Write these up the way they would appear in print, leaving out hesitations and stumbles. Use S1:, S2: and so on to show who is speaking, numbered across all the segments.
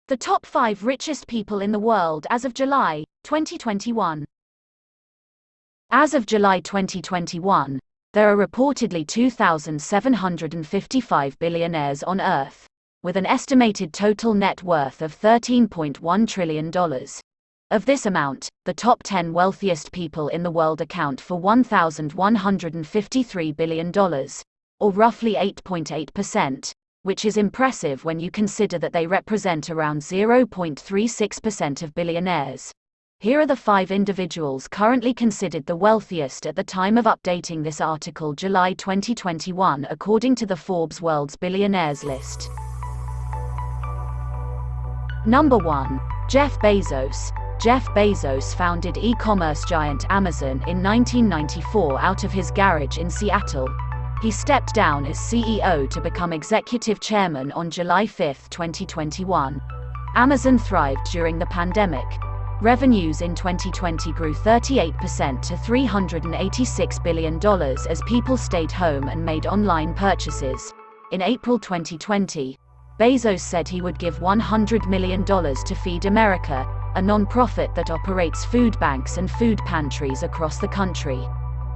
S1: The top 5 richest people in the world as of July 2021. As of July 2021, there are reportedly 2,755 billionaires on Earth, with an estimated total net worth of $13.1 trillion. Of this amount, the top 10 wealthiest people in the world account for $1,153 billion, or roughly 8.8%. Which is impressive when you consider that they represent around 0.36% of billionaires. Here are the 5 individuals currently considered the wealthiest at the time of updating this article, July 2021, according to the Forbes World's Billionaires list. Number 1. Jeff Bezos. Jeff Bezos founded e-commerce giant Amazon in 1994 out of his garage in Seattle. He stepped down as CEO to become executive chairman on July 5, 2021. Amazon thrived during the pandemic. Revenues in 2020 grew 38% to $386 billion as people stayed home and made online purchases. In April 2020, Bezos said he would give $100 million to Feed America, a non-profit that operates food banks and food pantries across the country.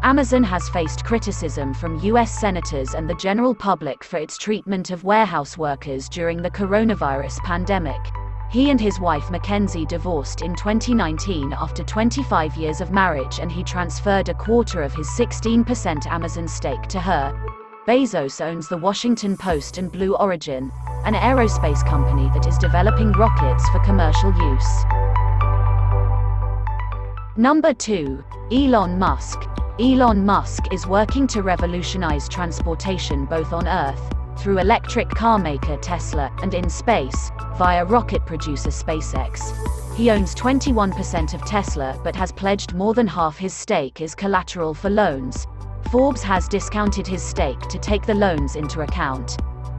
S1: Amazon has faced criticism from U.S. senators and the general public for its treatment of warehouse workers during the coronavirus pandemic. He and his wife Mackenzie divorced in 2019 after 25 years of marriage, and he transferred a quarter of his 16% Amazon stake to her. Bezos owns the Washington Post and Blue Origin, an aerospace company that is developing rockets for commercial use. Number 2. Elon Musk. Elon Musk is working to revolutionize transportation both on Earth, through electric car maker Tesla, and in space, via rocket producer SpaceX. He owns 21% of Tesla but has pledged more than half his stake as collateral for loans. Forbes has discounted his stake to take the loans into account.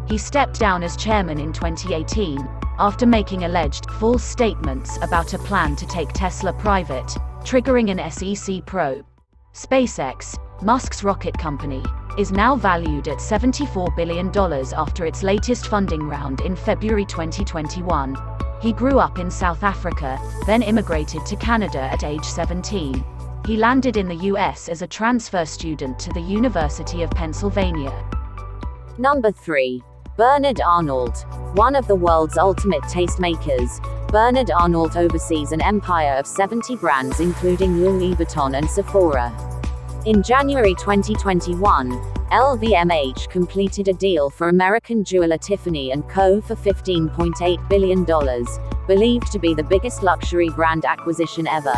S1: He stepped down as chairman in 2018, after making alleged false statements about a plan to take Tesla private, triggering an SEC probe. SpaceX, Musk's rocket company, is now valued at $74 billion after its latest funding round in February 2021. He grew up in South Africa, then immigrated to Canada at age 17. He landed in the US as a transfer student to the University of Pennsylvania.
S2: Number 3. Bernard Arnault. One of the world's ultimate tastemakers, Bernard Arnault oversees an empire of 70 brands including Louis Vuitton and Sephora. In January 2021, LVMH completed a deal for American jeweler Tiffany & Co. for $15.8 billion, believed to be the biggest luxury brand acquisition ever.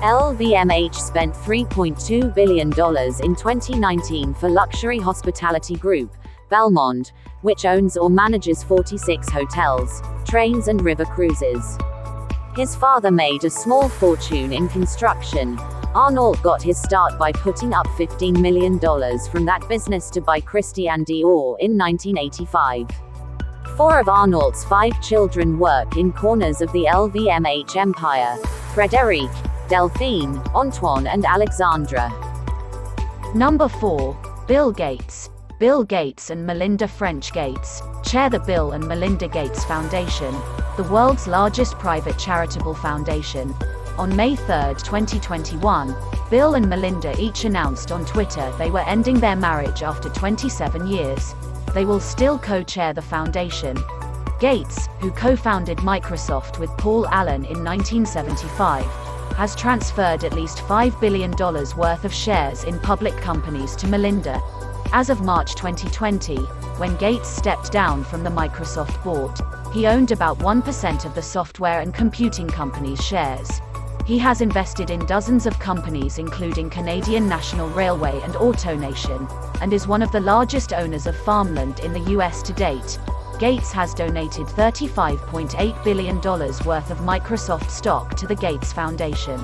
S2: LVMH spent $3.2 billion in 2019 for luxury hospitality group, Belmond, which owns or manages 46 hotels, trains and river cruises. His father made a small fortune in construction. Arnault got his start by putting up $15 million from that business to buy Christian Dior in 1985. 4 of Arnault's 5 children work in corners of the LVMH empire: Frédéric, Delphine, Antoine and Alexandra.
S1: Number 4. Bill Gates. Bill Gates and Melinda French Gates chair the Bill and Melinda Gates Foundation, the world's largest private charitable foundation. On May 3, 2021, Bill and Melinda each announced on Twitter they were ending their marriage after 27 years. They will still co-chair the foundation. Gates, who co-founded Microsoft with Paul Allen in 1975, has transferred at least $5 billion worth of shares in public companies to Melinda. As of March 2020, when Gates stepped down from the Microsoft board, he owned about 1% of the software and computing company's shares. He has invested in dozens of companies including Canadian National Railway and AutoNation, and is one of the largest owners of farmland in the US to date. Gates has donated $35.8 billion worth of Microsoft stock to the Gates Foundation.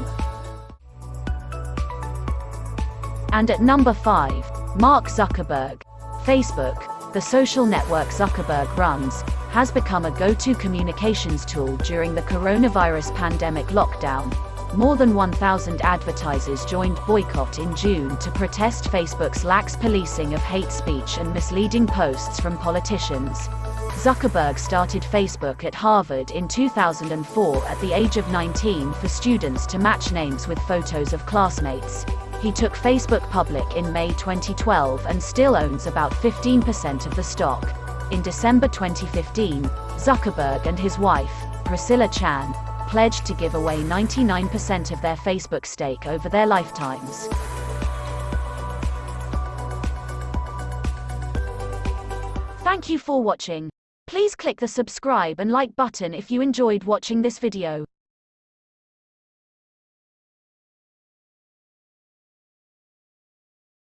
S1: And at number 5, Mark Zuckerberg. Facebook, the social network Zuckerberg runs, has become a go-to communications tool during the coronavirus pandemic lockdown. More than 1,000 advertisers joined boycott in June to protest Facebook's lax policing of hate speech and misleading posts from politicians. Zuckerberg started Facebook at Harvard in 2004 at the age of 19 for students to match names with photos of classmates. He took Facebook public in May 2012 and still owns about 15% of the stock. In December 2015, Zuckerberg and his wife, Priscilla Chan, pledged to give away 99% of their Facebook stake over their lifetimes. Thank you for watching. Please click the subscribe and like button if you enjoyed watching this video.